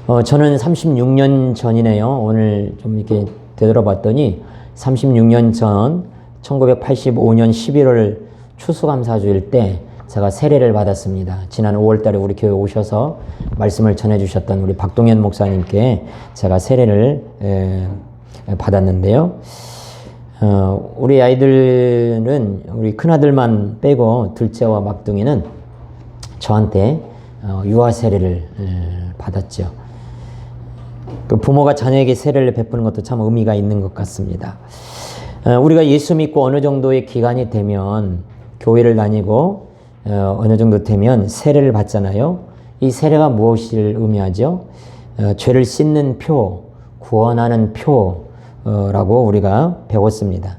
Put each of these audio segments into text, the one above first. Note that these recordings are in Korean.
저는 36년 전이네요. 오늘 좀 이렇게 되돌아봤더니 36년 전 1985년 11월 추수감사주일 때 제가 세례를 받았습니다. 지난 5월 달에 우리 교회 오셔서 말씀을 전해주셨던 우리 박동현 목사님께 제가 세례를 받았는데요. 우리 아이들은 우리 큰아들만 빼고 둘째와 막둥이는 저한테 유아 세례를 받았죠. 그 부모가 자녀에게 세례를 베푸는 것도 참 의미가 있는 것 같습니다. 우리가 예수 믿고 어느 정도의 기간이 되면 교회를 다니고 어느 정도 되면 세례를 받잖아요. 이 세례가 무엇을 의미하죠? 죄를 씻는 표, 구원하는 표라고 우리가 배웠습니다.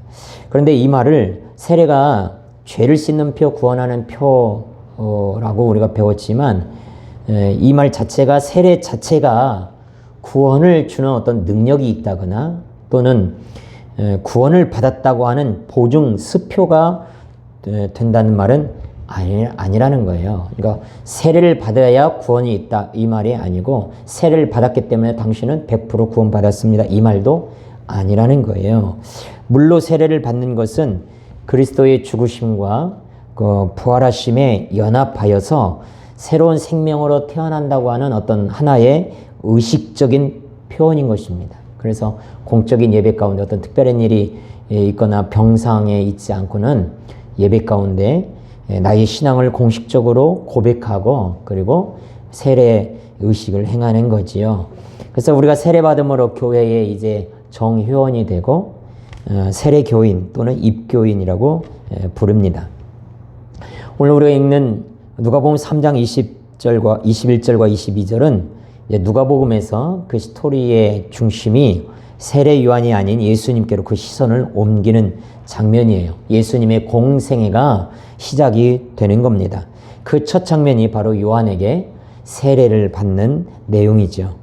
그런데 이 말을 세례가 죄를 씻는 표, 구원하는 표라고 우리가 배웠지만 이 말 자체가 세례 자체가 구원을 주는 어떤 능력이 있다거나 또는 구원을 받았다고 하는 보증 수표가 된다는 말은 아니라는 거예요. 그러니까 세례를 받아야 구원이 있다 이 말이 아니고 세례를 받았기 때문에 당신은 100% 구원받았습니다 이 말도 아니라는 거예요. 물로 세례를 받는 것은 그리스도의 죽으심과 그 부활하심에 연합하여서 새로운 생명으로 태어난다고 하는 어떤 하나의 의식적인 표현인 것입니다. 그래서 공적인 예배 가운데 어떤 특별한 일이 있거나 병상에 있지 않고는 예배 가운데 나의 신앙을 공식적으로 고백하고 그리고 세례 의식을 행하는 거지요. 그래서 우리가 세례받음으로 교회에 이제 정회원이 되고 세례교인 또는 입교인이라고 부릅니다. 오늘 우리가 읽는 누가복음 3장 20절과 21절과 22절은 누가복음에서 그 스토리의 중심이 세례 요한이 아닌 예수님께로 그 시선을 옮기는 장면이에요. 예수님의 공생애가 시작이 되는 겁니다. 그 첫 장면이 바로 요한에게 세례를 받는 내용이죠.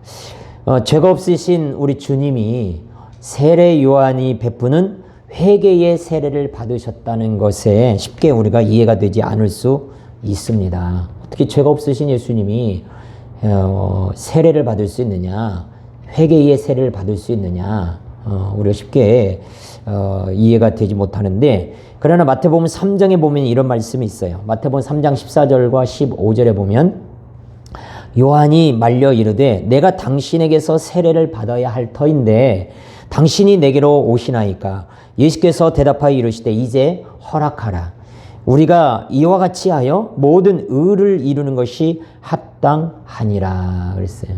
죄가 없으신 우리 주님이 세례 요한이 베푸는 회개의 세례를 받으셨다는 것에 쉽게 우리가 이해가 되지 않을 수 있습니다. 어떻게 죄가 없으신 예수님이 세례를 받을 수 있느냐, 회개의 세례를 받을 수 있느냐, 우리가 쉽게 이해가 되지 못하는데, 그러나 마태복음 3장에 보면 이런 말씀이 있어요. 마태복음 3장 14절과 15절에 보면 요한이 말려 이르되 내가 당신에게서 세례를 받아야 할 터인데 당신이 내게로 오시나이까. 예수께서 대답하여 이르시되 이제 허락하라. 우리가 이와 같이 하여 모든 의를 이루는 것이 합당하니라 그랬어요.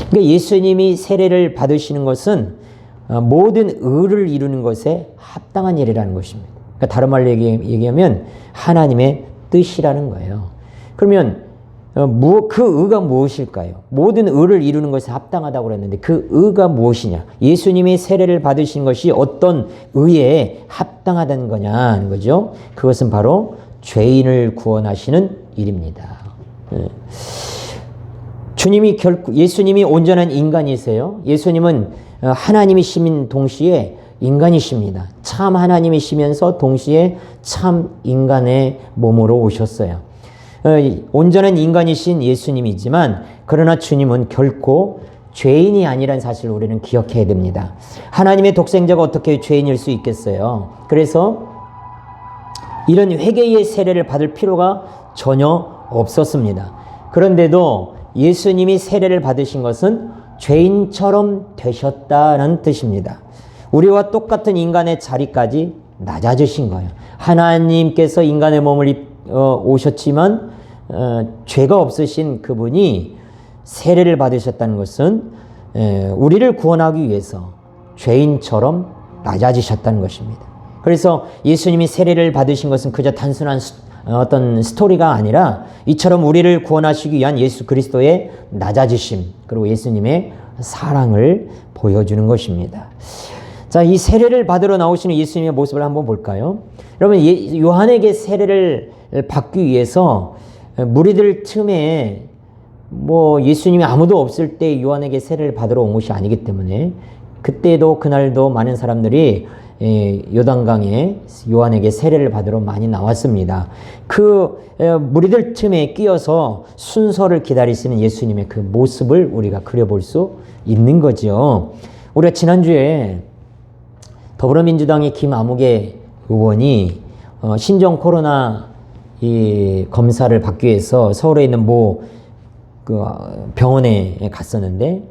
그러니까 예수님이 세례를 받으시는 것은 모든 의를 이루는 것에 합당한 일이라는 것입니다. 그러니까 다른 말로 얘기하면 하나님의 뜻이라는 거예요. 그러면 그 의가 무엇일까요? 모든 의를 이루는 것에 합당하다고 그랬는데 그 의가 무엇이냐? 예수님이 세례를 받으신 것이 어떤 의에 합당하다는 거냐는 거죠. 그것은 바로 죄인을 구원하시는 일입니다. 예수님이 온전한 인간이세요. 예수님은 하나님이시민 동시에 인간이십니다. 참 하나님이시면서 동시에 참 인간의 몸으로 오셨어요. 온전한 인간이신 예수님이지만 그러나 주님은 결코 죄인이 아니란 사실을 우리는 기억해야 됩니다. 하나님의 독생자가 어떻게 죄인일 수 있겠어요? 그래서 이런 회개의 세례를 받을 필요가 전혀 없었습니다. 그런데도 예수님이 세례를 받으신 것은 죄인처럼 되셨다는 뜻입니다. 우리와 똑같은 인간의 자리까지 낮아지신 거예요. 하나님께서 인간의 몸을 오셨지만 죄가 없으신 그분이 세례를 받으셨다는 것은 우리를 구원하기 위해서 죄인처럼 낮아지셨다는 것입니다. 그래서 예수님이 세례를 받으신 것은 그저 단순한 어떤 스토리가 아니라 이처럼 우리를 구원하시기 위한 예수 그리스도의 낮아지심 그리고 예수님의 사랑을 보여주는 것입니다. 자, 이 세례를 받으러 나오시는 예수님의 모습을 한번 볼까요? 여러분, 요한에게 세례를 받기 위해서 무리들 틈에 예수님이 아무도 없을 때 요한에게 세례를 받으러 온 것이 아니기 때문에 그때도 그날도 많은 사람들이 요단강에 요한에게 세례를 받으러 많이 나왔습니다. 그 무리들 틈에 끼어서 순서를 기다리시는 예수님의 그 모습을 우리가 그려볼 수 있는 거죠. 우리가 지난주에 더불어민주당의 김아무개 의원이 신종 코로나 이 검사를 받기 위해서 서울에 있는 그 병원에 갔었는데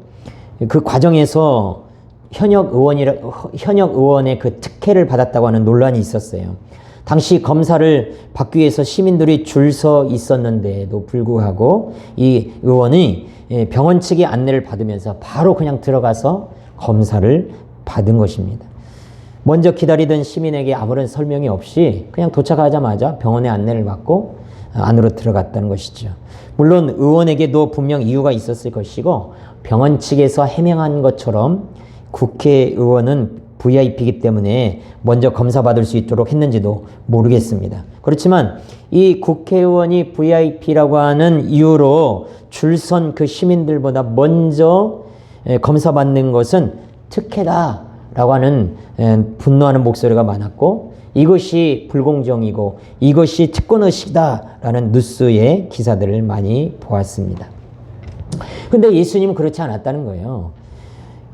그 과정에서 현역 의원의 그 특혜를 받았다고 하는 논란이 있었어요. 당시 검사를 받기 위해서 시민들이 줄 서 있었는데도 불구하고 이 의원이 병원 측의 안내를 받으면서 바로 그냥 들어가서 검사를 받은 것입니다. 먼저 기다리던 시민에게 아무런 설명이 없이 그냥 도착하자마자 병원의 안내를 받고 안으로 들어갔다는 것이죠. 물론 의원에게도 분명 이유가 있었을 것이고 병원 측에서 해명한 것처럼 국회의원은 VIP이기 때문에 먼저 검사받을 수 있도록 했는지도 모르겠습니다. 그렇지만 이 국회의원이 VIP라고 하는 이유로 줄선 그 시민들보다 먼저 검사받는 것은 특혜다라고 하는 분노하는 목소리가 많았고 이것이 불공정이고 이것이 특권의식이다라는 뉴스의 기사들을 많이 보았습니다. 근데 예수님은 그렇지 않았다는 거예요.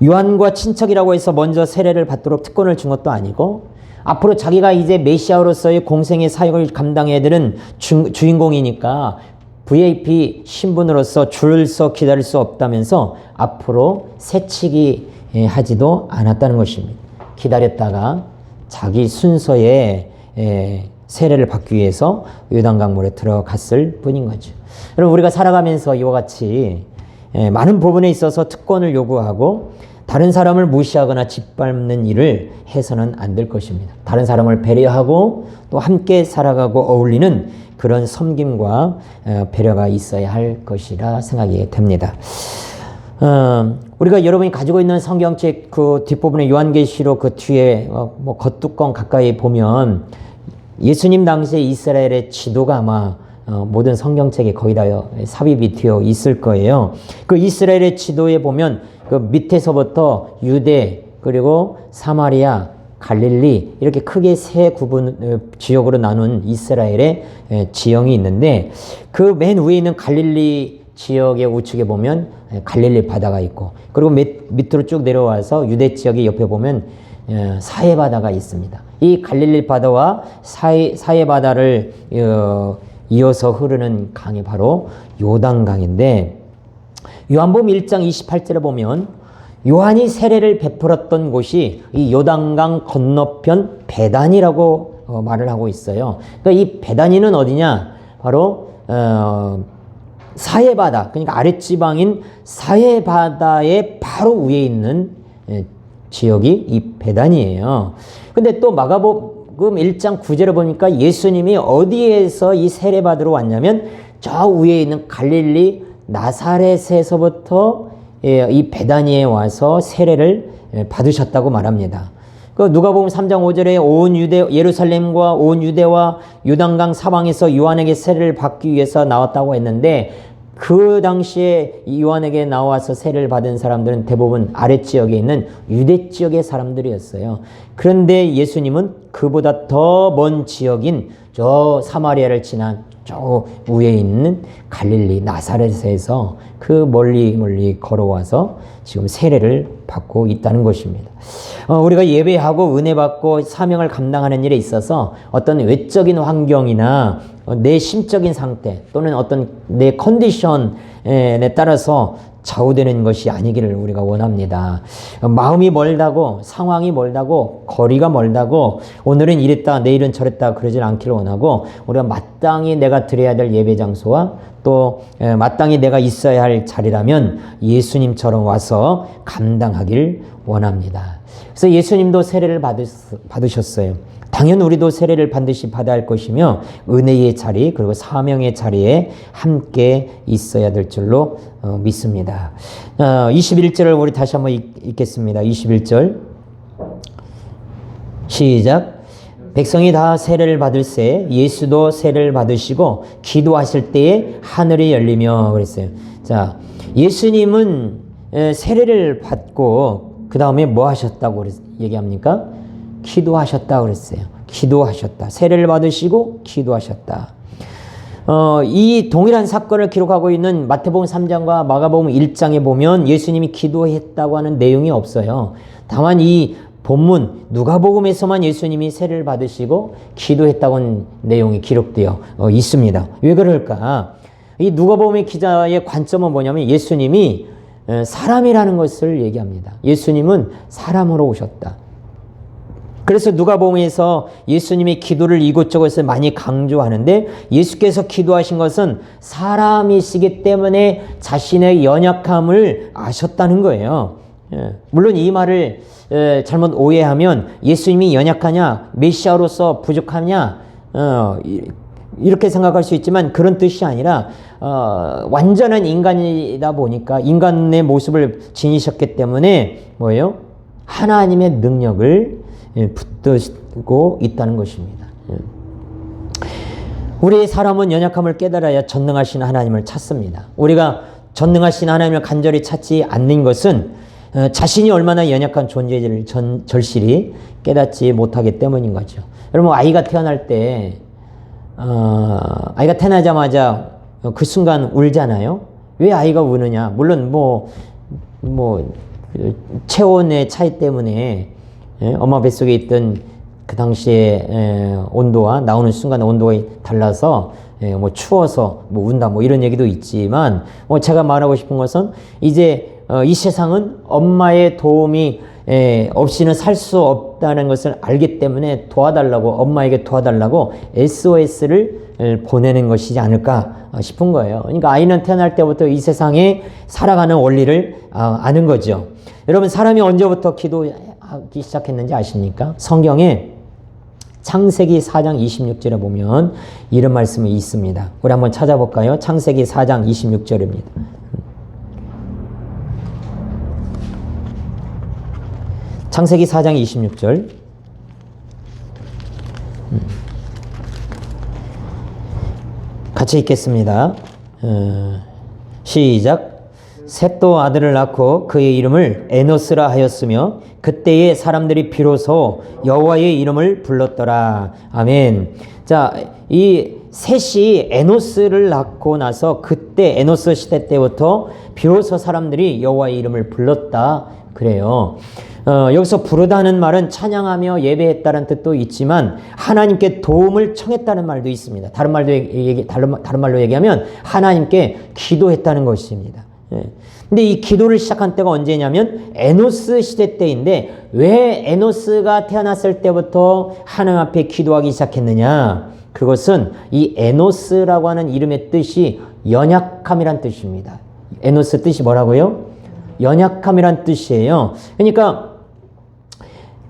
요한과 친척이라고 해서 먼저 세례를 받도록 특권을 준 것도 아니고 앞으로 자기가 이제 메시아로서의 공생의 사역을 감당해야 되는 주인공이니까 VIP 신분으로서 줄서 기다릴 수 없다면서 앞으로 새치기 하지도 않았다는 것입니다. 기다렸다가 자기 순서에 세례를 받기 위해서 요단강물에 들어갔을 뿐인 거죠. 여러분 우리가 살아가면서 이와 같이 많은 부분에 있어서 특권을 요구하고 다른 사람을 무시하거나 짓밟는 일을 해서는 안 될 것입니다. 다른 사람을 배려하고 또 함께 살아가고 어울리는 그런 섬김과 배려가 있어야 할 것이라 생각이 됩니다. 우리가 여러분이 가지고 있는 성경책 그 뒷부분에 요한계시록 그 뒤에 겉뚜껑 가까이 보면 예수님 당시에 이스라엘의 지도가 아마 모든 성경책에 거의 다 삽입이 되어 있을 거예요. 그 이스라엘의 지도에 보면 그 밑에서부터 유대 그리고 사마리아 갈릴리 이렇게 크게 세 지역으로 나눈 이스라엘의 지형이 있는데 그 맨 위에 있는 갈릴리 지역의 우측에 보면 갈릴리 바다가 있고 그리고 밑으로 쭉 내려와서 유대 지역의 옆에 보면 사해 바다가 있습니다. 이 갈릴리 바다와 사해 바다를 이어서 흐르는 강이 바로 요단강인데 요한복음 1장 28절에 보면 요한이 세례를 베풀었던 곳이 이 요단강 건너편 베다니라고 말을 하고 있어요. 그러니까 이 베다니는 어디냐? 바로 사해바다, 그러니까 아랫지방인 사해바다의 바로 위에 있는 지역이 이 베다니예요. 근데 또 마가복음 1장 9절에 보니까 예수님이 어디에서 이 세례 받으러 왔냐면 저 위에 있는 갈릴리 나사렛에서부터 이 베다니에 와서 세례를 받으셨다고 말합니다. 그 누가복음 3장 5절에 온 예루살렘과 온 유대와 요단강 사방에서 요한에게 세례를 받기 위해서 나왔다고 했는데 그 당시에 요한에게 나와서 세례를 받은 사람들은 대부분 아랫지역에 있는 유대 지역의 사람들이었어요. 그런데 예수님은 그보다 더 먼 지역인 저 사마리아를 지난 저 위에 있는 갈릴리 나사렛에서 그 멀리 걸어와서 지금 세례를 받고 있다는 것입니다. 우리가 예배하고 은혜 받고 사명을 감당하는 일에 있어서 어떤 외적인 환경이나 내 심적인 상태 또는 어떤 내 컨디션에 따라서 좌우되는 것이 아니기를 우리가 원합니다. 마음이 멀다고 상황이 멀다고 거리가 멀다고 오늘은 이랬다 내일은 저랬다 그러질 않기를 원하고 우리가 마땅히 내가 드려야 될 예배 장소와 또 마땅히 내가 있어야 할 자리라면 예수님처럼 와서 감당하길 원합니다. 그래서 예수님도 세례를 받으셨어요. 당연 우리도 세례를 반드시 받아야 할 것이며 은혜의 자리 그리고 사명의 자리에 함께 있어야 될 줄로 믿습니다. 21절을 우리 다시 한번 읽겠습니다. 21절 시작. 백성이 다 세례를 받을새 예수도 세례를 받으시고 기도하실 때에 하늘이 열리며 그랬어요. 자, 예수님은 세례를 받고 그 다음에 뭐 하셨다고 얘기합니까? 기도하셨다 그랬어요. 기도하셨다. 세례를 받으시고 기도하셨다. 이 동일한 사건을 기록하고 있는 마태복음 3장과 마가복음 1장에 보면 예수님이 기도했다고 하는 내용이 없어요. 다만 이 본문 누가복음에서만 예수님이 세례를 받으시고 기도했다고 하는 내용이 기록되어 있습니다. 왜 그럴까? 이 누가복음의 기자의 관점은 뭐냐면 예수님이 사람이라는 것을 얘기합니다. 예수님은 사람으로 오셨다. 그래서 누가복음에서 예수님의 기도를 이곳저곳에 많이 강조하는데 예수께서 기도하신 것은 사람이시기 때문에 자신의 연약함을 아셨다는 거예요. 물론 이 말을 잘못 오해하면 예수님이 연약하냐, 메시아로서 부족하냐 이렇게 생각할 수 있지만 그런 뜻이 아니라 완전한 인간이다 보니까 인간의 모습을 지니셨기 때문에 뭐예요? 하나님의 능력을 붙들고 있다는 것입니다. 우리 사람은 연약함을 깨달아야 전능하신 하나님을 찾습니다. 우리가 전능하신 하나님을 간절히 찾지 않는 것은 자신이 얼마나 연약한 존재인지를 절실히 깨닫지 못하기 때문인 거죠. 여러분 아이가 태어날 때 아이가 태어나자마자 그 순간 울잖아요. 왜 아이가 우느냐? 물론 체온의 차이 때문에 엄마 뱃속에 있던 그 당시에 온도와 나오는 순간 온도가 달라서 추워서 운다 이런 얘기도 있지만 제가 말하고 싶은 것은 이제 이 세상은 엄마의 도움이 없이는 살 수 없다는 것을 알기 때문에 도와달라고 엄마에게 도와달라고 SOS를 보내는 것이지 않을까 싶은 거예요. 그러니까 아이는 태어날 때부터 이 세상에 살아가는 원리를 아는 거죠. 여러분 사람이 언제부터 기도하기 시작했는지 아십니까? 성경에 창세기 4장 26절에 보면 이런 말씀이 있습니다. 우리 한번 찾아볼까요? 창세기 4장 26절입니다. 창세기 4장 26절 같이 읽겠습니다. 시작. 셋도 아들을 낳고 그의 이름을 에노스라 하였으며 그때의 사람들이 비로소 여호와의 이름을 불렀더라. 아멘. 자, 이 셋이 에노스를 낳고 나서 그때 에노스 시대 때부터 비로소 사람들이 여호와의 이름을 불렀다 그래요. 여기서 부르다는 말은 찬양하며 예배했다는 뜻도 있지만 하나님께 도움을 청했다는 말도 있습니다. 다른 말로 얘기하면 하나님께 기도했다는 것입니다. 근데 이 기도를 시작한 때가 언제냐면 에노스 시대 때인데 왜 에노스가 태어났을 때부터 하나님 앞에 기도하기 시작했느냐? 그것은 이 에노스라고 하는 이름의 뜻이 연약함이란 뜻입니다. 에노스 뜻이 뭐라고요? 연약함이란 뜻이에요. 그러니까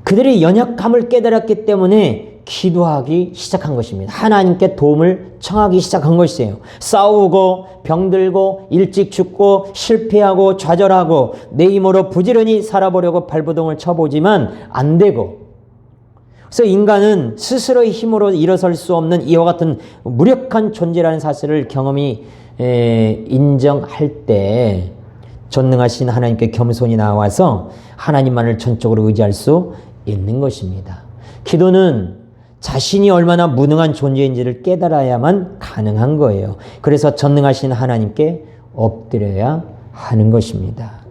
그들이 연약함을 깨달았기 때문에 기도하기 시작한 것입니다. 하나님께 도움을 청하기 시작한 것이에요. 싸우고 병들고 일찍 죽고 실패하고 좌절하고 내 힘으로 부지런히 살아보려고 발버둥을 쳐보지만 안 되고, 그래서 인간은 스스로의 힘으로 일어설 수 없는 이와 같은 무력한 존재라는 사실을 경험히 인정할 때 전능하신 하나님께 겸손히 나와서 하나님만을 전적으로 의지할 수 있는 것입니다. 기도는 자신이 얼마나 무능한 존재인지를 깨달아야만 가능한 거예요. 그래서 전능하신 하나님께 엎드려야 하는 것입니다.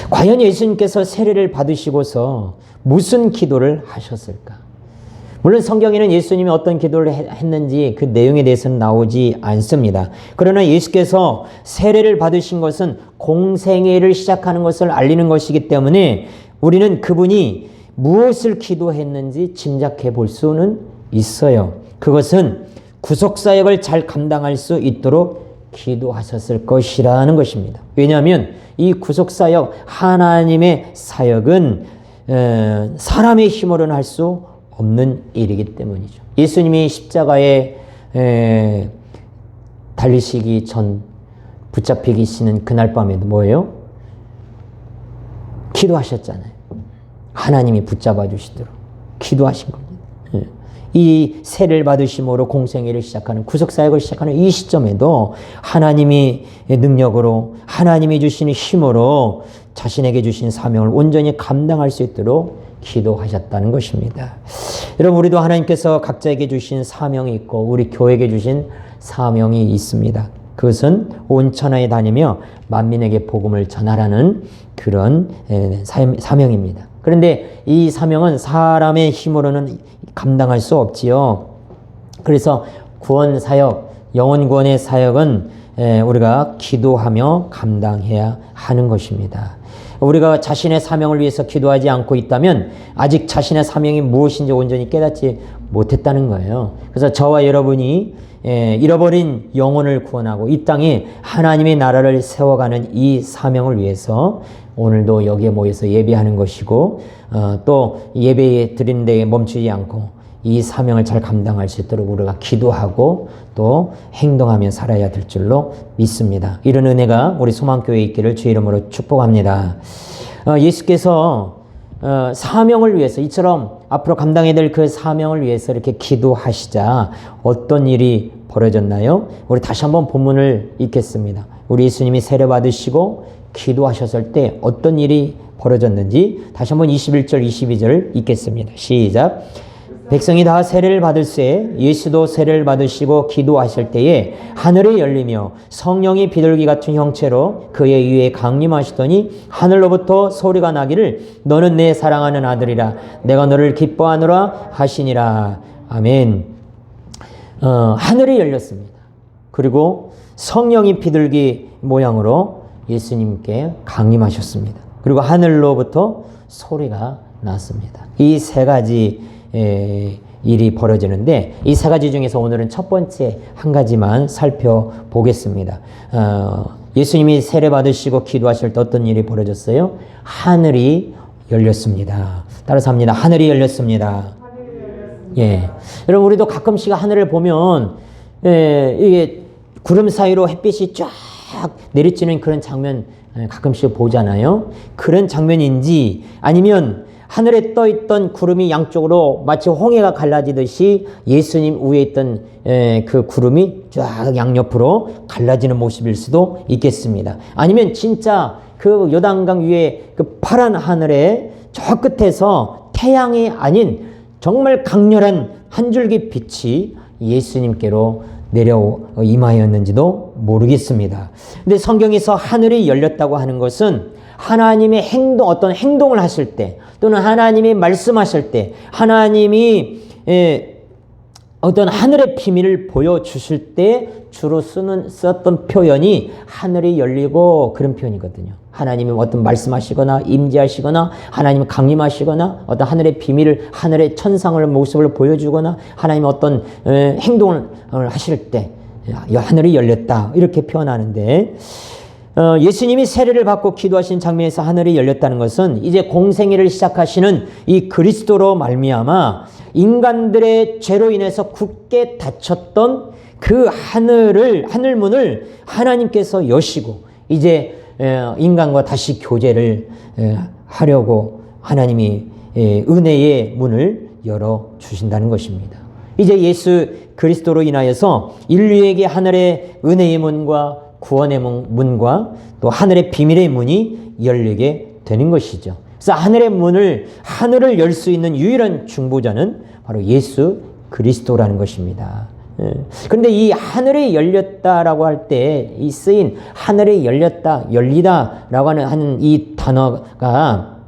과연 예수님께서 세례를 받으시고서 무슨 기도를 하셨을까? 물론 성경에는 예수님이 어떤 기도를 했는지 그 내용에 대해서는 나오지 않습니다. 그러나 예수께서 세례를 받으신 것은 공생애를 시작하는 것을 알리는 것이기 때문에 우리는 그분이 무엇을 기도했는지 짐작해 볼 수는 있어요. 그것은 구속사역을 잘 감당할 수 있도록 기도하셨을 것이라는 것입니다. 왜냐하면 이 구속사역, 하나님의 사역은 사람의 힘으로는 할 수 없는 일이기 때문이죠. 예수님이 십자가에 달리시기 전 붙잡히시는 그날 밤에도 뭐예요? 기도하셨잖아요. 하나님이 붙잡아 주시도록 기도하신 겁니다. 이 세례를 받으심으로 공생애를 시작하는, 구속사역을 시작하는 이 시점에도 하나님이 능력으로, 하나님이 주시는 힘으로 자신에게 주신 사명을 온전히 감당할 수 있도록 기도하셨다는 것입니다. 여러분, 우리도 하나님께서 각자에게 주신 사명이 있고 우리 교회에게 주신 사명이 있습니다. 그것은 온 천하에 다니며 만민에게 복음을 전하라는 그런 사명입니다. 그런데 이 사명은 사람의 힘으로는 감당할 수 없지요. 그래서 구원 사역, 영혼 구원의 사역은 우리가 기도하며 감당해야 하는 것입니다. 우리가 자신의 사명을 위해서 기도하지 않고 있다면 아직 자신의 사명이 무엇인지 온전히 깨닫지 못했다는 거예요. 그래서 저와 여러분이 잃어버린 영혼을 구원하고 이 땅에 하나님의 나라를 세워가는 이 사명을 위해서 오늘도 여기에 모여서 예배하는 것이고 또 예배 드리는 데에 멈추지 않고 이 사명을 잘 감당할 수 있도록 우리가 기도하고 또 행동하며 살아야 될 줄로 믿습니다. 이런 은혜가 우리 소망교회에 있기를 주의 이름으로 축복합니다. 예수께서 사명을 위해서 이처럼 앞으로 감당해야 될 그 사명을 위해서 이렇게 기도하시자 어떤 일이 벌어졌나요? 우리 다시 한번 본문을 읽겠습니다. 우리 예수님이 세례 받으시고 기도하셨을 때 어떤 일이 벌어졌는지 다시 한번 21절 22절 읽겠습니다. 시작. 백성이 다 세례를 받을새 예수도 세례를 받으시고 기도하실 때에 하늘이 열리며 성령이 비둘기 같은 형체로 그의 위에 강림하시더니 하늘로부터 소리가 나기를 너는 내 사랑하는 아들이라 내가 너를 기뻐하노라 하시니라. 아멘. 하늘이 열렸습니다. 그리고 성령이 비둘기 모양으로 예수님께 강림하셨습니다. 그리고 하늘로부터 소리가 났습니다. 이 세 가지 일이 벌어지는데 이 세 가지 중에서 오늘은 첫 번째 한 가지만 살펴보겠습니다. 예수님이 세례 받으시고 기도하실 때 어떤 일이 벌어졌어요? 하늘이 열렸습니다. 따라서 합니다. 하늘이 열렸습니다. 예. 여러분, 우리도 가끔씩 하늘을 보면 이게 구름 사이로 햇빛이 쫙 내리쬐는 그런 장면 가끔씩 보잖아요. 그런 장면인지 아니면 하늘에 떠있던 구름이 양쪽으로 마치 홍해가 갈라지듯이 예수님 위에 있던 그 구름이 쫙 양옆으로 갈라지는 모습일 수도 있겠습니다. 아니면 진짜 그 요단강 위에 그 파란 하늘에 저 끝에서 태양이 아닌 정말 강렬한 한 줄기 빛이 예수님께로 내려 임하였는지도 모르겠습니다. 근데 성경에서 하늘이 열렸다고 하는 것은 하나님의 어떤 행동을 하실 때 또는 하나님이 말씀하실 때 하나님이 어떤 하늘의 비밀을 보여주실 때 주로 썼던 표현이 하늘이 열리고 그런 표현이거든요. 하나님이 어떤 말씀하시거나 임재하시거나 하나님이 강림하시거나 어떤 하늘의 비밀을 하늘의 천상을 모습을 보여주거나 하나님이 어떤 행동을 하실 때 하늘이 열렸다 이렇게 표현하는데 예수님이 세례를 받고 기도하신 장면에서 하늘이 열렸다는 것은 이제 공생애를 시작하시는 이 그리스도로 말미암아 인간들의 죄로 인해서 굳게 닫혔던 그 하늘문을 하나님께서 여시고 이제 인간과 다시 교제를 하려고 하나님이 은혜의 문을 열어주신다는 것입니다. 이제 예수 그리스도로 인하여서 인류에게 하늘의 은혜의 문과 구원의 문과 또 하늘의 비밀의 문이 열리게 되는 것이죠. 그래서 하늘을 열 수 있는 유일한 중보자는 바로 예수 그리스도라는 것입니다. 그런데 이 하늘이 열렸다라고 할 때 이 쓰인 하늘이 열렸다, 열리다라고 하는 이 단어가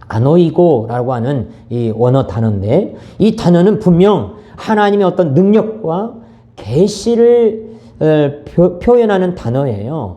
아노이고라고 하는 이 원어 단어인데 이 단어는 분명 하나님의 어떤 능력과 계시를 표현하는 단어예요.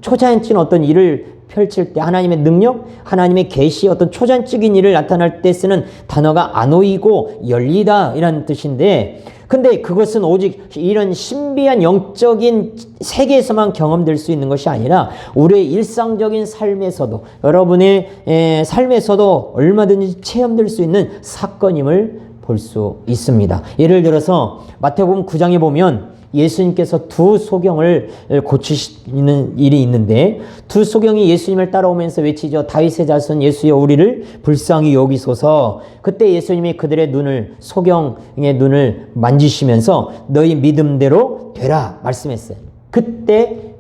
초자연적인 어떤 일을 펼칠 때 하나님의 능력, 하나님의 계시, 어떤 초자연적인 일을 나타날 때 쓰는 단어가 아노이고 열리다 이라는 뜻인데 근데 그것은 오직 이런 신비한 영적인 세계에서만 경험될 수 있는 것이 아니라 우리의 일상적인 삶에서도 여러분의 삶에서도 얼마든지 체험될 수 있는 사건임을 볼 수 있습니다. 예를 들어서 마태복음 9장에 보면 예수님께서 두 소경을 고치시는 일이 있는데 두 소경이 예수님을 따라오면서 외치죠. 다윗의 자손 예수여 우리를 불쌍히 여기소서. 그때 예수님이 그들의 소경의 눈을 만지시면서 너희 믿음대로 되라 말씀했어요. 그때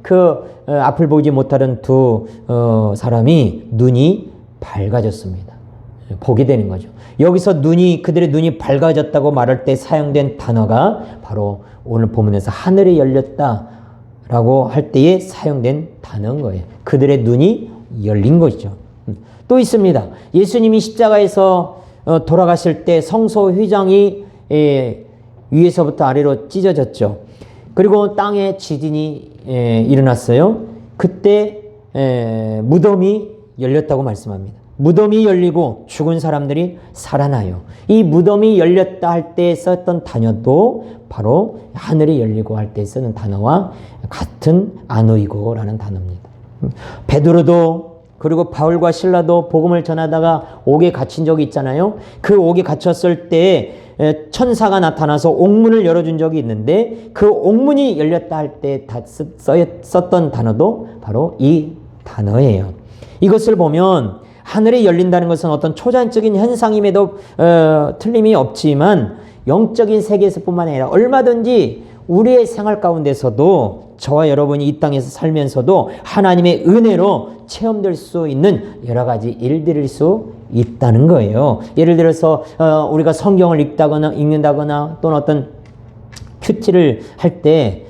앞을 보지 못하던 두 사람이 눈이 밝아졌습니다. 보게 되는 거죠. 여기서 그들의 눈이 밝아졌다고 말할 때 사용된 단어가 바로 오늘 본문에서 하늘이 열렸다라고 할 때에 사용된 단어인 거예요. 그들의 눈이 열린 것이죠. 또 있습니다. 예수님이 십자가에서 돌아가실 때 성소 휘장이 위에서부터 아래로 찢어졌죠. 그리고 땅에 지진이 일어났어요. 그때 무덤이 열렸다고 말씀합니다. 무덤이 열리고 죽은 사람들이 살아나요. 이 무덤이 열렸다 할 때 썼던 단어도 바로 하늘이 열리고 할 때 쓰는 단어와 같은 아노이고라는 단어입니다. 베드로도 그리고 바울과 실라도 복음을 전하다가 옥에 갇힌 적이 있잖아요. 그 옥에 갇혔을 때 천사가 나타나서 옥문을 열어준 적이 있는데 그 옥문이 열렸다 할 때 썼던 단어도 바로 이 단어예요. 이것을 보면 하늘이 열린다는 것은 어떤 초자연적인 현상임에도 틀림이 없지만 영적인 세계에서뿐만 아니라 얼마든지 우리의 생활 가운데서도 저와 여러분이 이 땅에서 살면서도 하나님의 은혜로 체험될 수 있는 여러 가지 일들일 수 있다는 거예요. 예를 들어서 우리가 성경을 읽는다거나 또는 어떤 큐티를 할 때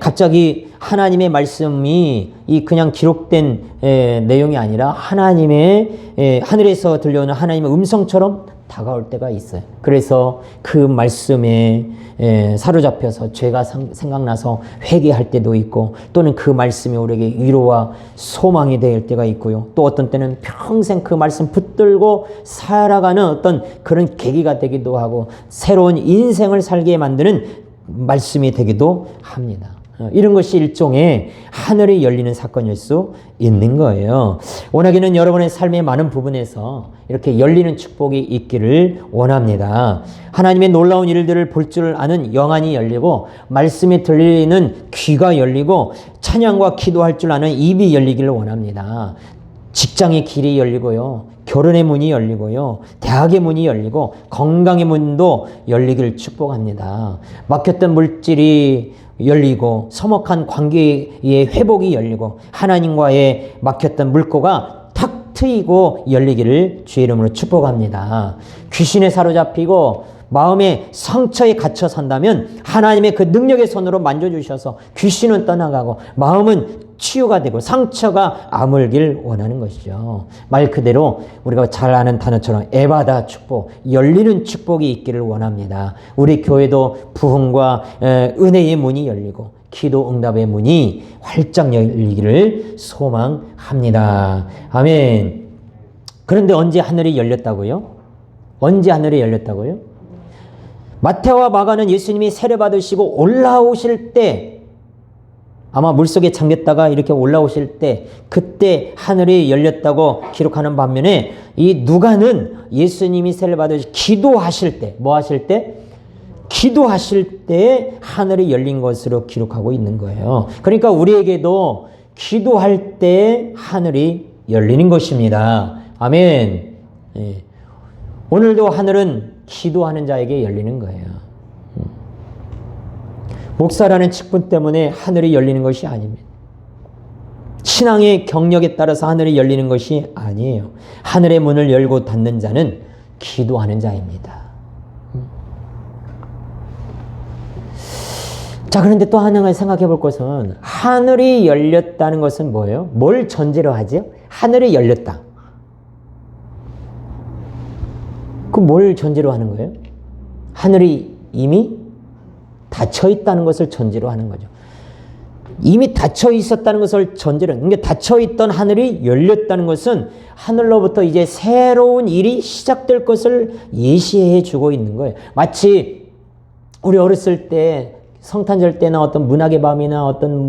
갑자기 하나님의 말씀이 이 그냥 기록된 내용이 아니라 하늘에서 들려오는 하나님의 음성처럼 다가올 때가 있어요. 그래서 그 말씀에 사로잡혀서 죄가 생각나서 회개할 때도 있고 또는 그 말씀이 우리에게 위로와 소망이 될 때가 있고요. 또 어떤 때는 평생 그 말씀 붙들고 살아가는 어떤 그런 계기가 되기도 하고 새로운 인생을 살게 만드는 말씀이 되기도 합니다. 이런 것이 일종의 하늘이 열리는 사건일 수 있는 거예요. 원하기는 여러분의 삶의 많은 부분에서 이렇게 열리는 축복이 있기를 원합니다. 하나님의 놀라운 일들을 볼 줄 아는 영안이 열리고 말씀이 들리는 귀가 열리고 찬양과 기도할 줄 아는 입이 열리기를 원합니다. 직장의 길이 열리고요. 결혼의 문이 열리고요. 대학의 문이 열리고 건강의 문도 열리기를 축복합니다. 막혔던 물질이 열리고 서먹한 관계의 회복이 열리고 하나님과의 막혔던 물꼬가 탁 트이고 열리기를 주의 이름으로 축복합니다. 귀신에 사로잡히고 마음의 상처에 갇혀 산다면 하나님의 그 능력의 손으로 만져주셔서 귀신은 떠나가고 마음은 치유가 되고 상처가 아물길 원하는 것이죠. 말 그대로 우리가 잘 아는 단어처럼 에바다 축복, 열리는 축복이 있기를 원합니다. 우리 교회도 부흥과 은혜의 문이 열리고 기도 응답의 문이 활짝 열리기를 소망합니다. 아멘. 그런데 언제 하늘이 열렸다고요? 언제 하늘이 열렸다고요? 마태와 마가는 예수님이 세례 받으시고 올라오실 때 아마 물속에 잠겼다가 이렇게 올라오실 때 그때 하늘이 열렸다고 기록하는 반면에 이 누가는 예수님이 세례 받으시고 기도하실 때 뭐 하실 때? 기도하실 때 하늘이 열린 것으로 기록하고 있는 거예요. 그러니까 우리에게도 기도할 때 하늘이 열리는 것입니다. 아멘. 예. 오늘도 하늘은 기도하는 자에게 열리는 거예요. 목사라는 직분 때문에 하늘이 열리는 것이 아닙니다. 신앙의 경력에 따라서 하늘이 열리는 것이 아니에요. 하늘의 문을 열고 닫는 자는 기도하는 자입니다. 자, 그런데 또 하나 생각해 볼 것은 하늘이 열렸다는 것은 뭐예요? 뭘 전제로 하죠? 하늘이 열렸다. 그 뭘 전제로 하는 거예요? 하늘이 이미 닫혀 있다는 것을 전제로 하는 거죠. 이미 닫혀 있었다는 것을 전제로. 그러니까 닫혀 있던 하늘이 열렸다는 것은 하늘로부터 이제 새로운 일이 시작될 것을 예시해 주고 있는 거예요. 마치 우리 어렸을 때 성탄절 때나 어떤 문학의 밤이나 어떤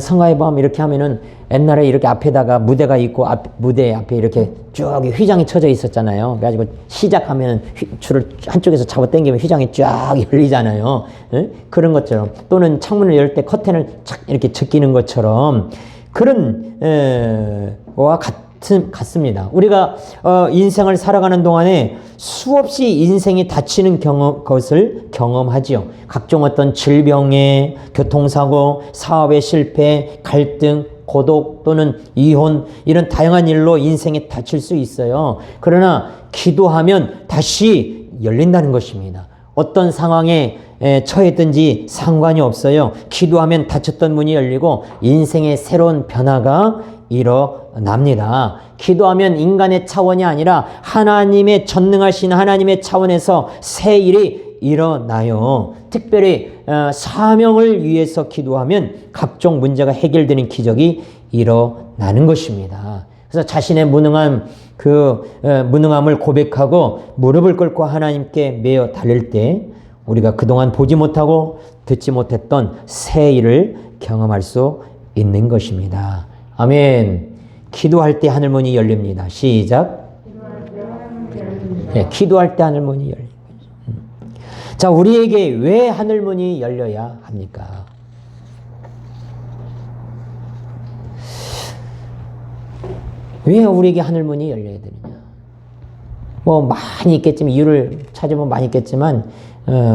성가의 밤 이렇게 하면은 옛날에 이렇게 앞에다가 무대가 있고 무대 앞에 이렇게 쭉 휘장이 쳐져 있었잖아요. 그래가지고 시작하면 줄을 한쪽에서 잡아 당기면 휘장이 쫙 열리잖아요. 그런 것처럼 또는 창문을 열 때 커튼을 착 이렇게 제끼는 것처럼 그런 와 같습니다. 우리가 인생을 살아가는 동안에 수없이 인생이 닥치는 것을 경험하지요. 각종 어떤 질병에, 교통사고, 사업의 실패, 갈등, 고독 또는 이혼, 이런 다양한 일로 인생에 닥칠 수 있어요. 그러나 기도하면 다시 열린다는 것입니다. 어떤 상황에 처했든지 상관이 없어요. 기도하면 닫혔던 문이 열리고 인생의 새로운 변화가 일어납니다. 기도하면 인간의 차원이 아니라 하나님의 전능하신 하나님의 차원에서 새 일이 일어나요. 특별히 사명을 위해서 기도하면 각종 문제가 해결되는 기적이 일어나는 것입니다. 그래서 자신의 무능함을 고백하고 무릎을 꿇고 하나님께 매어 달릴 때 우리가 그동안 보지 못하고 듣지 못했던 새 일을 경험할 수 있는 것입니다. 아멘. 기도할 때 하늘문이 열립니다. 시작. 네, 기도할 때 하늘문이 열립니다. 자, 우리에게 왜 하늘문이 열려야 합니까? 왜 우리에게 하늘문이 열려야 되느냐? 많이 있겠지만, 이유를 찾아보면 많이 있겠지만,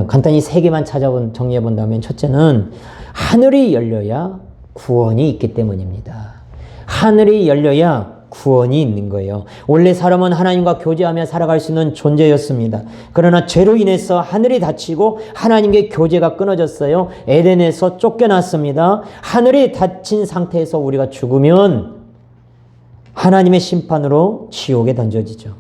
간단히 세 개만 정리해 본다면, 첫째는 하늘이 열려야 구원이 있기 때문입니다. 하늘이 열려야 구원이 있는 거예요. 원래 사람은 하나님과 교제하며 살아갈 수 있는 존재였습니다. 그러나 죄로 인해서 하늘이 닫히고 하나님께 교제가 끊어졌어요. 에덴에서 쫓겨났습니다. 하늘이 닫힌 상태에서 우리가 죽으면 하나님의 심판으로 지옥에 던져지죠.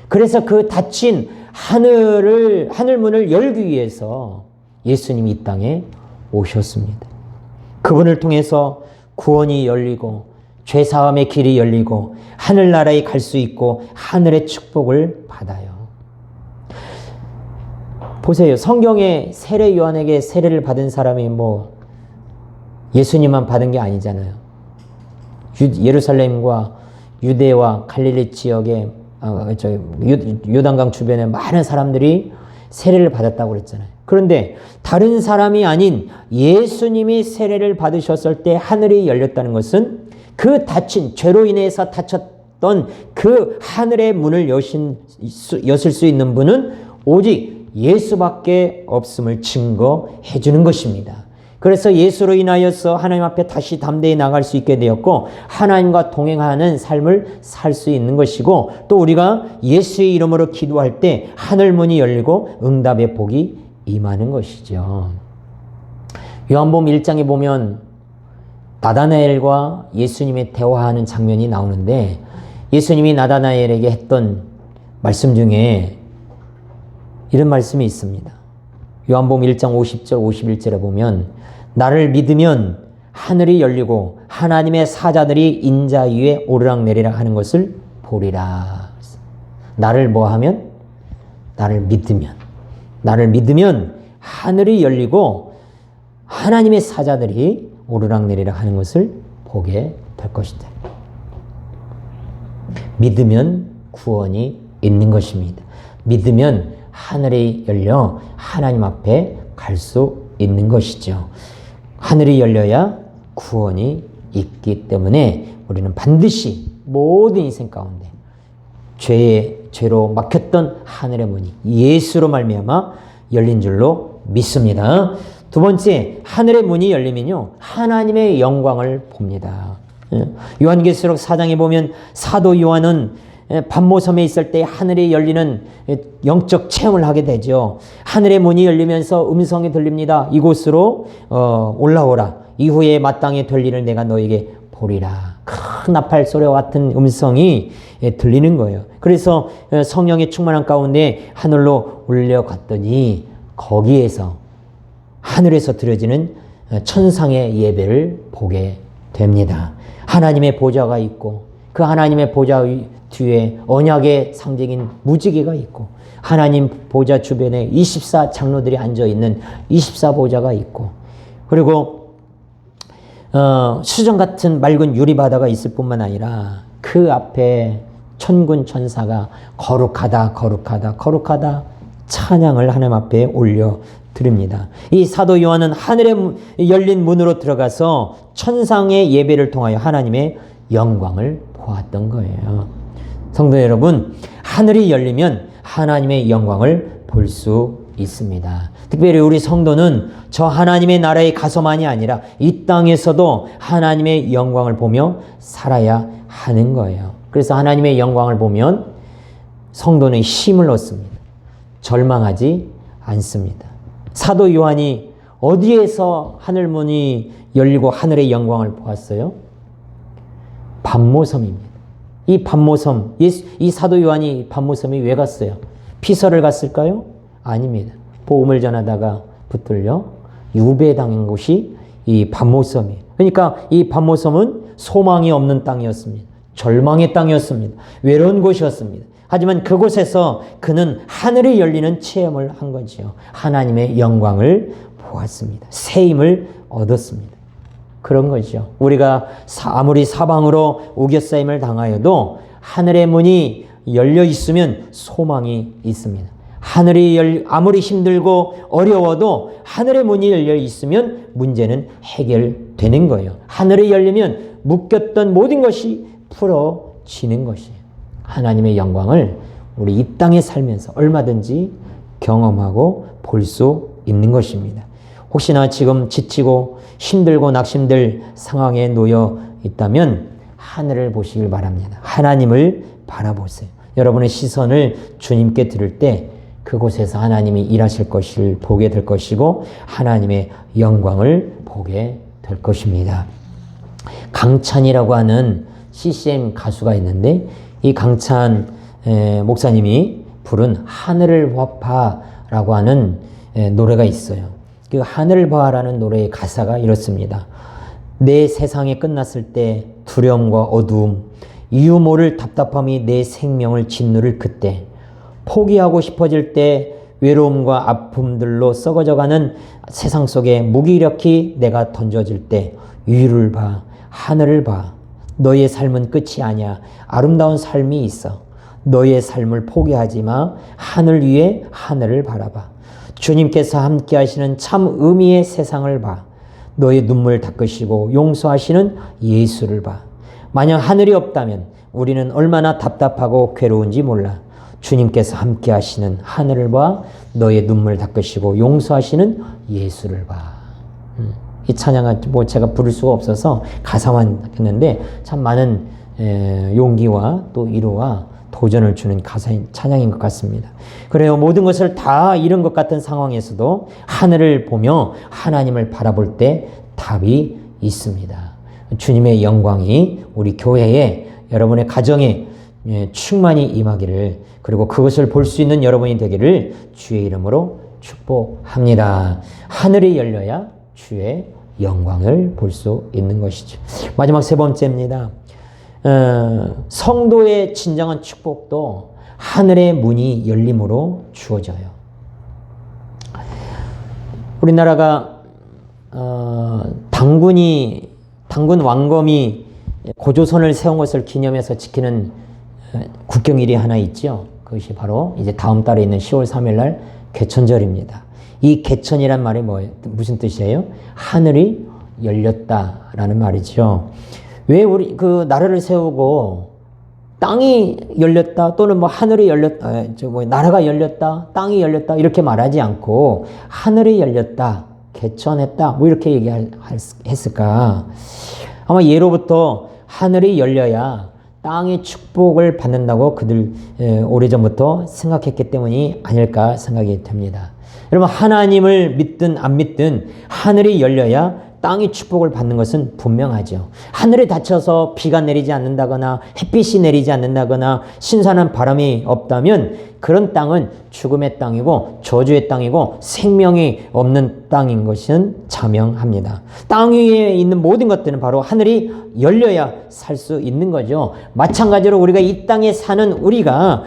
그래서 그 닫힌 하늘문을 열기 위해서 예수님이 이 땅에 오셨습니다. 그분을 통해서 구원이 열리고 죄사함의 길이 열리고 하늘나라에 갈 수 있고 하늘의 축복을 받아요. 보세요. 성경에 세례 요한에게 세례를 받은 사람이 예수님만 받은 게 아니잖아요. 예루살렘과 유대와 갈릴리 지역에 요단강 주변에 많은 사람들이 세례를 받았다고 그랬잖아요. 그런데 다른 사람이 아닌 예수님이 세례를 받으셨을 때 하늘이 열렸다는 것은 그 죄로 인해서 닫혔던 그 하늘의 문을 여실 수 있는 분은 오직 예수밖에 없음을 증거해 주는 것입니다. 그래서 예수로 인하여서 하나님 앞에 다시 담대히 나갈 수 있게 되었고 하나님과 동행하는 삶을 살 수 있는 것이고 또 우리가 예수의 이름으로 기도할 때 하늘문이 열리고 응답의 복이 임하는 것이죠. 요한복음 1장에 보면 나다나엘과 예수님의 대화하는 장면이 나오는데 예수님이 나다나엘에게 했던 말씀 중에 이런 말씀이 있습니다. 요한복음 1장 50절 51절에 보면 나를 믿으면 하늘이 열리고 하나님의 사자들이 인자 위에 오르락내리락 하는 것을 보리라. 나를 뭐하면? 나를 믿으면 하늘이 열리고 하나님의 사자들이 오르락내리락 하는 것을 보게 될 것이다. 믿으면 구원이 있는 것입니다. 믿으면 하늘이 열려 하나님 앞에 갈 수 있는 것이죠. 하늘이 열려야 구원이 있기 때문에 우리는 반드시 모든 인생 가운데 죄로 막혔던 하늘의 문이 예수로 말미암아 열린 줄로 믿습니다. 두 번째, 하늘의 문이 열리면요 하나님의 영광을 봅니다. 요한계시록 4장에 보면 사도 요한은 반모섬에 있을 때 하늘이 열리는 영적 체험을 하게 되죠. 하늘의 문이 열리면서 음성이 들립니다. 이곳으로 올라오라. 이후에 마땅히 될 일을 내가 너에게 보리라. 큰 나팔 소리와 같은 음성이 들리는 거예요. 그래서 성령의 충만한 가운데 하늘로 올려갔더니 거기에서 하늘에서 드려지는 천상의 예배를 보게 됩니다. 하나님의 보좌가 있고 그 하나님의 보좌 뒤에 언약의 상징인 무지개가 있고 하나님 보좌 주변에 24 장로들이 앉아있는 24보좌가 있고 그리고 수정 같은 맑은 유리바다가 있을 뿐만 아니라 그 앞에 천군 천사가 거룩하다 거룩하다 거룩하다 찬양을 하나님 앞에 올려 드립니다. 이 사도 요한은 하늘에 열린 문으로 들어가서 천상의 예배를 통하여 하나님의 영광을 보았던 거예요. 성도 여러분, 하늘이 열리면 하나님의 영광을 볼 수 있습니다. 특별히 우리 성도는 저 하나님의 나라에 가서만이 아니라 이 땅에서도 하나님의 영광을 보며 살아야 하는 거예요. 그래서 하나님의 영광을 보면 성도는 힘을 얻습니다. 절망하지 않습니다. 사도 요한이 어디에서 하늘문이 열리고 하늘의 영광을 보았어요? 반모섬입니다. 이 반모섬, 이 사도 요한이 반모섬에 왜 갔어요? 피서를 갔을까요? 아닙니다. 복음을 전하다가 붙들려 유배당한 곳이 이 반모섬이에요. 그러니까 이 반모섬은 소망이 없는 땅이었습니다. 절망의 땅이었습니다. 외로운 곳이었습니다. 하지만 그곳에서 그는 하늘이 열리는 체험을 한 거지요. 하나님의 영광을 보았습니다. 새 힘을 얻었습니다. 그런 거죠. 우리가 아무리 사방으로 우겨싸임을 당하여도 하늘의 문이 열려 있으면 소망이 있습니다. 하늘이 아무리 힘들고 어려워도 하늘의 문이 열려 있으면 문제는 해결되는 거예요. 하늘이 열리면 묶였던 모든 것이 풀어지는 것이에요. 하나님의 영광을 우리 이 땅에 살면서 얼마든지 경험하고 볼 수 있는 것입니다. 혹시나 지금 지치고 힘들고 낙심될 상황에 놓여 있다면 하늘을 보시길 바랍니다. 하나님을 바라보세요. 여러분의 시선을 주님께 들을 때 그곳에서 하나님이 일하실 것을 보게 될 것이고 하나님의 영광을 보게 될 것입니다. 강찬이라고 하는 CCM 가수가 있는데 이 강찬 목사님이 부른 하늘을 봐라고 하는 노래가 있어요. 그 하늘을 봐라는 노래의 가사가 이렇습니다. 내 세상이 끝났을 때 두려움과 어두움, 이유 모를 답답함이 내 생명을 짓누를 그때, 포기하고 싶어질 때 외로움과 아픔들로 썩어져가는 세상 속에 무기력히 내가 던져질 때 위를 봐, 하늘을 봐. 너의 삶은 끝이 아니야. 아름다운 삶이 있어. 너의 삶을 포기하지 마. 하늘 위에 하늘을 바라봐. 주님께서 함께 하시는 참 의미의 세상을 봐. 너의 눈물 닦으시고 용서하시는 예수를 봐. 만약 하늘이 없다면 우리는 얼마나 답답하고 괴로운지 몰라. 주님께서 함께 하시는 하늘을 봐. 너의 눈물 닦으시고 용서하시는 예수를 봐. 이 찬양은 제가 부를 수가 없어서 가사만 했는데 참 많은 용기와 또 위로와 도전을 주는 가사인 찬양인 것 같습니다. 그래요. 모든 것을 다 잃은 것 같은 상황에서도 하늘을 보며 하나님을 바라볼 때 답이 있습니다. 주님의 영광이 우리 교회에 여러분의 가정에 충만히 임하기를 그리고 그것을 볼 수 있는 여러분이 되기를 주의 이름으로 축복합니다. 하늘이 열려야 주의 영광을 볼 수 있는 것이죠. 마지막 세 번째입니다. 성도의 진정한 축복도 하늘의 문이 열림으로 주어져요. 우리나라가 당군 왕검이 고조선을 세운 것을 기념해서 지키는 국경일이 하나 있죠. 그것이 바로 이제 다음 달에 있는 10월 3일 날 개천절입니다. 이 개천이란 말이 무슨 뜻이에요? 하늘이 열렸다라는 말이죠. 왜 우리 그 나라를 세우고 땅이 열렸다 또는 하늘이 열렸다, 나라가 열렸다, 땅이 열렸다 이렇게 말하지 않고 하늘이 열렸다, 개천했다 이렇게 얘기했을까? 아마 예로부터 하늘이 열려야 땅의 축복을 받는다고 그들 오래전부터 생각했기 때문이 아닐까 생각이 됩니다. 여러분 하나님을 믿든 안 믿든 하늘이 열려야 땅의 축복을 받는 것은 분명하죠. 하늘에 닫혀서 비가 내리지 않는다거나 햇빛이 내리지 않는다거나 신선한 바람이 없다면 그런 땅은 죽음의 땅이고 저주의 땅이고 생명이 없는 땅인 것은 자명합니다. 땅 위에 있는 모든 것들은 바로 하늘이 열려야 살 수 있는 거죠. 마찬가지로 우리가 이 땅에 사는 우리가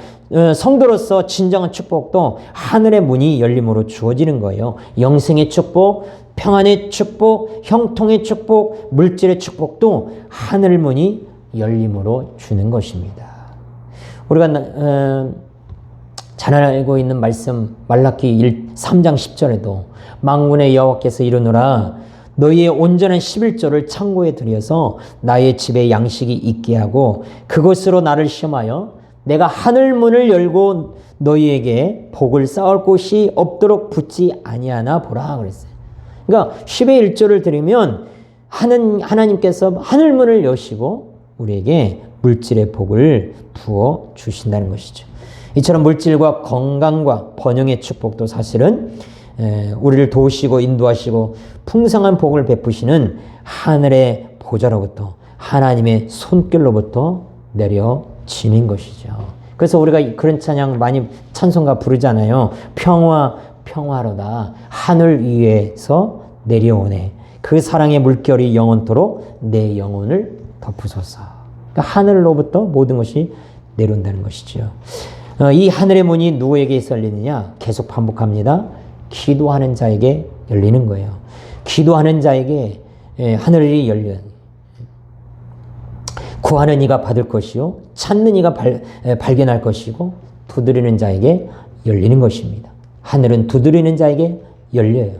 성도로서 진정한 축복도 하늘의 문이 열림으로 주어지는 거예요. 영생의 축복, 평안의 축복, 형통의 축복, 물질의 축복도 하늘 문이 열림으로 주는 것입니다. 우리가 잘 알고 있는 말씀 말라기 3장 10절에도 만군의 여호와께서 이르노라 너희의 온전한 11조를 창고에 들여서 나의 집에 양식이 있게 하고 그것으로 나를 시험하여 내가 하늘 문을 열고 너희에게 복을 쌓을 곳이 없도록 붙지 아니하나 보라 그랬어요. 그러니까 10의 1조를 드리면 하나님께서 하늘 문을 여시고 우리에게 물질의 복을 부어 주신다는 것이죠. 이처럼 물질과 건강과 번영의 축복도 사실은 우리를 도우시고 인도하시고 풍성한 복을 베푸시는 하늘의 보좌로부터 하나님의 손길로부터 내려지는 것이죠. 그래서 우리가 그런 찬양 많이 찬송가 부르잖아요. 평화 평화로다 하늘 위에서 내려오네. 그 사랑의 물결이 영원토록 내 영혼을 덮으소서. 그러니까 하늘로부터 모든 것이 내려온다는 것이죠. 이 하늘의 문이 누구에게 열리느냐? 계속 반복합니다. 기도하는 자에게 열리는 거예요. 기도하는 자에게 하늘이 열려. 구하는 이가 받을 것이요 찾는 이가 발견할 것이고 두드리는 자에게 열리는 것입니다. 하늘은 두드리는 자에게 열려요.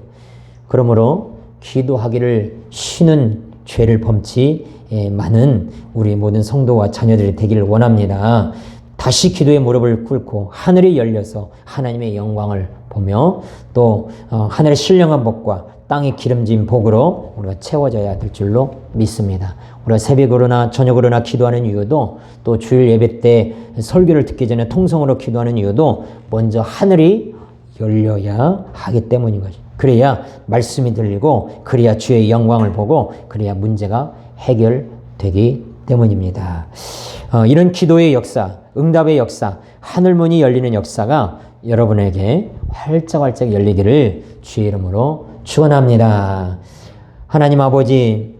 그러므로 기도하기를 쉬는 죄를 범치 많은 우리 모든 성도와 자녀들이 되기를 원합니다. 다시 기도의 무릎을 꿇고 하늘이 열려서 하나님의 영광을 보며 또 하늘의 신령한 복과 땅의 기름진 복으로 우리가 채워져야 될 줄로 믿습니다. 우리가 새벽으로나 저녁으로나 기도하는 이유도 또 주일 예배 때 설교를 듣기 전에 통성으로 기도하는 이유도 먼저 하늘이 열려야 하기 때문인 거죠. 그래야 말씀이 들리고 그래야 주의 영광을 보고 그래야 문제가 해결되기 때문입니다. 이런 기도의 역사, 응답의 역사, 하늘문이 열리는 역사가 여러분에게 활짝활짝 열리기를 주의 이름으로 축원합니다. 하나님 아버지,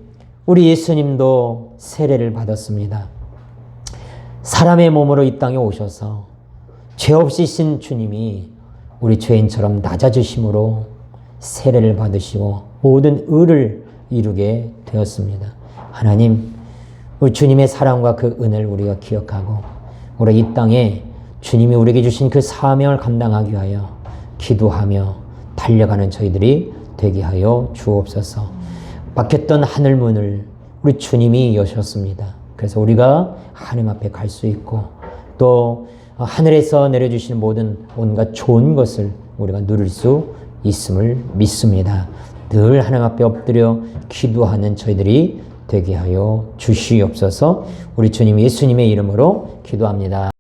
우리 예수님도 세례를 받았습니다. 사람의 몸으로 이 땅에 오셔서 죄 없이 신 주님이 우리 죄인처럼 낮아지심으로 세례를 받으시고 모든 의를 이루게 되었습니다. 하나님, 우리 주님의 사랑과 그 은혜를 우리가 기억하고 우리 이 땅에 주님이 우리에게 주신 그 사명을 감당하기 위하여 기도하며 달려가는 저희들이 되게 하여 주옵소서. 막혔던 하늘문을 우리 주님이 여셨습니다. 그래서 우리가 하나님 앞에 갈 수 있고 또 하늘에서 내려주시는 모든 온갖 좋은 것을 우리가 누릴 수 있음을 믿습니다. 늘 하나님 앞에 엎드려 기도하는 저희들이 되게 하여 주시옵소서. 우리 주님 예수님의 이름으로 기도합니다.